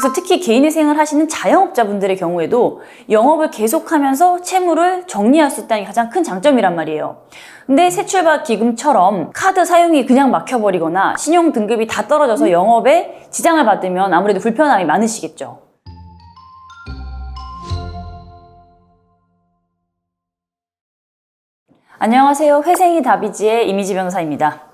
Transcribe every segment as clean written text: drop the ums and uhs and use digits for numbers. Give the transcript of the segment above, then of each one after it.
그래서 특히 개인회생을 하시는 자영업자분들의 경우에도 영업을 계속하면서 채무를 정리할 수 있다는 게 가장 큰 장점이란 말이에요. 근데 새출발 기금처럼 카드 사용이 그냥 막혀버리거나 신용 등급이 다 떨어져서 영업에 지장을 받으면 아무래도 불편함이 많으시겠죠. 안녕하세요. 회생이 답이지의 이미지 변호사입니다.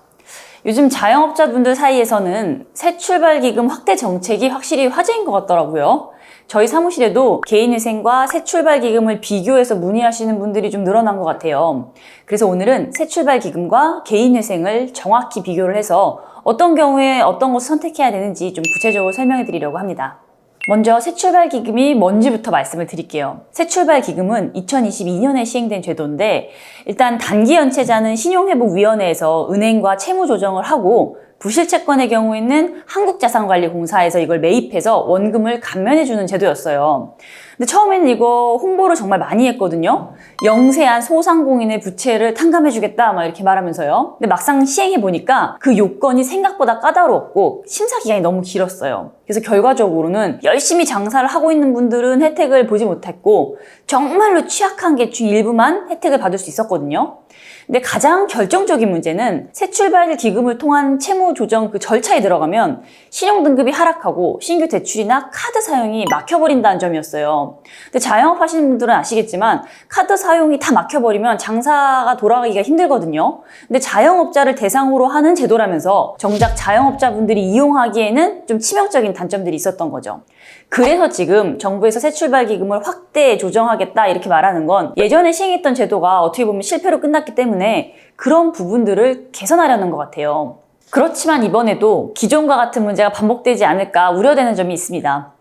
요즘 자영업자분들 사이에서는 새출발기금 확대 정책이 확실히 화제인 것 같더라고요. 저희 사무실에도 개인회생과 새출발기금을 비교해서 문의하시는 분들이 좀 늘어난 것 같아요. 그래서 오늘은 새출발기금과 개인회생을 정확히 비교를 해서 어떤 경우에 어떤 것을 선택해야 되는지 좀 구체적으로 설명해 드리려고 합니다. 먼저 새출발기금이 뭔지부터 말씀을 드릴게요. 새출발기금은 2022년에 시행된 제도인데 일단 단기연체자는 신용회복위원회에서 은행과 채무조정을 하고 부실채권의 경우에는 한국자산관리공사에서 이걸 매입해서 원금을 감면해주는 제도였어요. 근데 처음에는 이거 홍보를 정말 많이 했거든요. 영세한 소상공인의 부채를 탕감해주겠다 막 이렇게 말하면서요. 근데 막상 시행해보니까 그 요건이 생각보다 까다로웠고 심사 기간이 너무 길었어요. 그래서 결과적으로는 열심히 장사를 하고 있는 분들은 혜택을 보지 못했고 정말로 취약한 계층 일부만 혜택을 받을 수 있었거든요. 근데 가장 결정적인 문제는 새출발 기금을 통한 채무 조정 그 절차에 들어가면 신용 등급이 하락하고 신규 대출이나 카드 사용이 막혀버린다는 점이었어요. 근데 자영업 하시는 분들은 아시겠지만 카드 사용이 다 막혀버리면 장사가 돌아가기가 힘들거든요. 근데 자영업자를 대상으로 하는 제도라면서 정작 자영업자분들이 이용하기에는 좀 치명적인 단점들이 있었던 거죠. 그래서 지금 정부에서 새출발 기금을 확대 조정하겠다 이렇게 말하는 건 예전에 시행했던 제도가 어떻게 보면 실패로 끝났기 때문에 그런 부분들을 개선하려는 것 같아요. 그렇지만 이번에도 기존과 같은 문제가 반복되지 않을까 우려되는 점이 있습니다.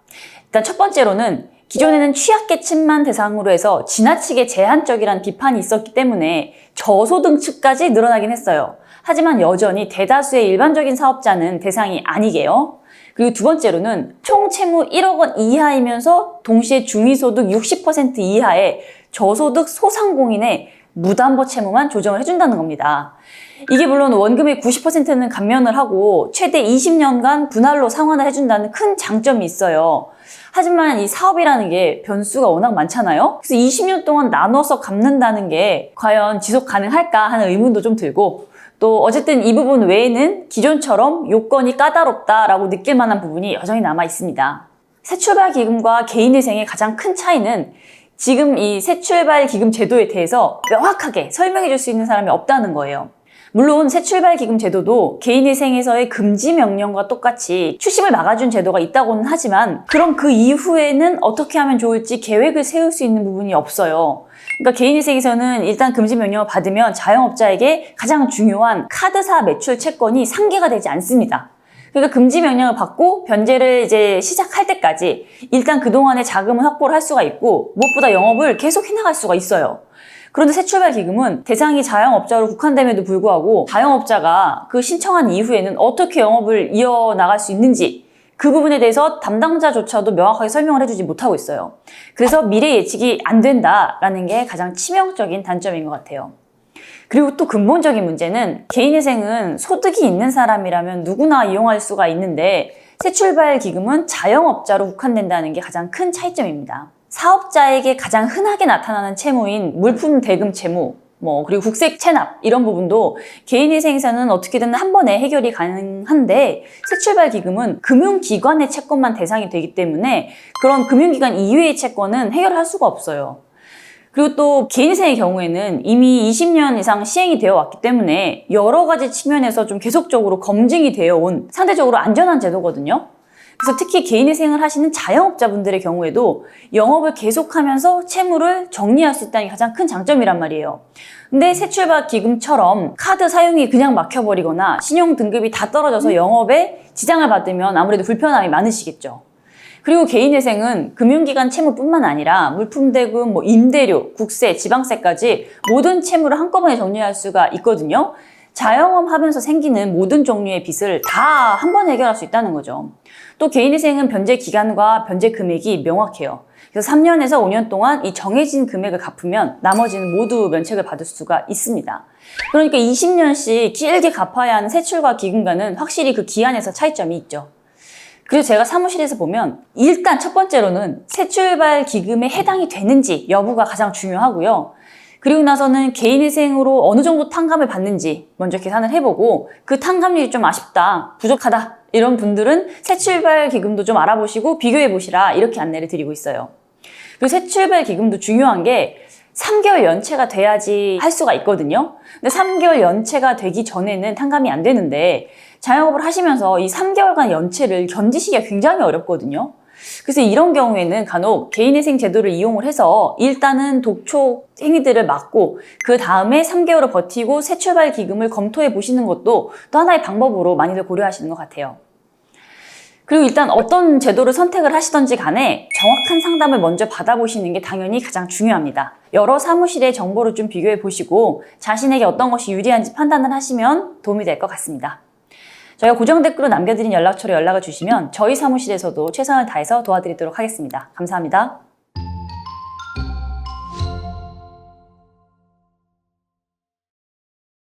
일단 첫 번째로는 기존에는 취약계층만 대상으로 해서 지나치게 제한적이라는 비판이 있었기 때문에 저소득층까지 늘어나긴 했어요. 하지만 여전히 대다수의 일반적인 사업자는 대상이 아니게요. 그리고 두 번째로는 총 채무 1억 원 이하이면서 동시에 중위소득 60% 이하의 저소득 소상공인의 무담보 채무만 조정을 해준다는 겁니다. 이게 물론 원금의 90%는 감면을 하고 최대 20년간 분할로 상환을 해준다는 큰 장점이 있어요. 하지만 이 사업이라는 게 변수가 워낙 많잖아요. 그래서 20년 동안 나눠서 갚는다는 게 과연 지속 가능할까 하는 의문도 좀 들고 또 어쨌든 이 부분 외에는 기존처럼 요건이 까다롭다라고 느낄 만한 부분이 여전히 남아 있습니다. 새출발 기금과 개인회생의 가장 큰 차이는 지금 이 새출발 기금 제도에 대해서 명확하게 설명해 줄 수 있는 사람이 없다는 거예요. 물론 새출발 기금 제도도 개인회생에서의 금지 명령과 똑같이 추심을 막아준 제도가 있다고는 하지만 그럼 그 이후에는 어떻게 하면 좋을지 계획을 세울 수 있는 부분이 없어요. 그러니까 개인회생에서는 일단 금지 명령을 받으면 자영업자에게 가장 중요한 카드사 매출 채권이 상계가 되지 않습니다. 그러니까 금지 명령을 받고 변제를 이제 시작할 때까지 일단 그동안의 자금을 확보를 할 수가 있고 무엇보다 영업을 계속 해나갈 수가 있어요. 그런데 새출발 기금은 대상이 자영업자로 국한됨에도 불구하고 자영업자가 그 신청한 이후에는 어떻게 영업을 이어나갈 수 있는지 그 부분에 대해서 담당자조차도 명확하게 설명을 해주지 못하고 있어요. 그래서 미래 예측이 안 된다라는 게 가장 치명적인 단점인 것 같아요. 그리고 또 근본적인 문제는 개인회생은 소득이 있는 사람이라면 누구나 이용할 수가 있는데 새출발 기금은 자영업자로 국한된다는 게 가장 큰 차이점입니다. 사업자에게 가장 흔하게 나타나는 채무인 물품 대금 채무, 그리고 국세 체납 이런 부분도 개인회생에서는 어떻게든 한 번에 해결이 가능한데 새출발 기금은 금융기관의 채권만 대상이 되기 때문에 그런 금융기관 이외의 채권은 해결할 수가 없어요. 그리고 또 개인회생의 경우에는 이미 20년 이상 시행이 되어 왔기 때문에 여러 가지 측면에서 좀 계속적으로 검증이 되어 온 상대적으로 안전한 제도거든요. 그래서 특히 개인회생을 하시는 자영업자분들의 경우에도 영업을 계속하면서 채무를 정리할 수 있다는 게 가장 큰 장점이란 말이에요. 근데 새출발 기금처럼 카드 사용이 그냥 막혀버리거나 신용 등급이 다 떨어져서 영업에 지장을 받으면 아무래도 불편함이 많으시겠죠. 그리고 개인회생은 금융기관 채무뿐만 아니라 물품 대금, 임대료, 국세, 지방세까지 모든 채무를 한꺼번에 정리할 수가 있거든요. 자영업하면서 생기는 모든 종류의 빚을 다 한 번에 해결할 수 있다는 거죠. 또 개인회생은 변제 기간과 변제 금액이 명확해요. 그래서 3년에서 5년 동안 이 정해진 금액을 갚으면 나머지는 모두 면책을 받을 수가 있습니다. 그러니까 20년씩 길게 갚아야 하는 새출과 기금과는 확실히 그 기한에서 차이점이 있죠. 그래서 제가 사무실에서 보면 일단 첫 번째로는 새출발 기금에 해당이 되는지 여부가 가장 중요하고요. 그리고 나서는 개인회생으로 어느 정도 탕감을 받는지 먼저 계산을 해보고 그 탕감률이 좀 아쉽다, 부족하다 이런 분들은 새출발 기금도 좀 알아보시고 비교해보시라 이렇게 안내를 드리고 있어요. 그리고 새출발 기금도 중요한 게 3개월 연체가 돼야지 할 수가 있거든요. 근데 3개월 연체가 되기 전에는 탕감이 안 되는데 자영업을 하시면서 이 3개월간 연체를 견디시기가 굉장히 어렵거든요. 그래서 이런 경우에는 간혹 개인회생 제도를 이용을 해서 일단은 독촉 행위들을 막고 그 다음에 3개월을 버티고 새출발 기금을 검토해 보시는 것도 또 하나의 방법으로 많이들 고려하시는 것 같아요. 그리고 일단 어떤 제도를 선택을 하시던지 간에 정확한 상담을 먼저 받아보시는 게 당연히 가장 중요합니다. 여러 사무실의 정보를 좀 비교해 보시고 자신에게 어떤 것이 유리한지 판단을 하시면 도움이 될 것 같습니다. 저희가 고정 댓글로 남겨드린 연락처로 연락을 주시면 저희 사무실에서도 최선을 다해서 도와드리도록 하겠습니다. 감사합니다.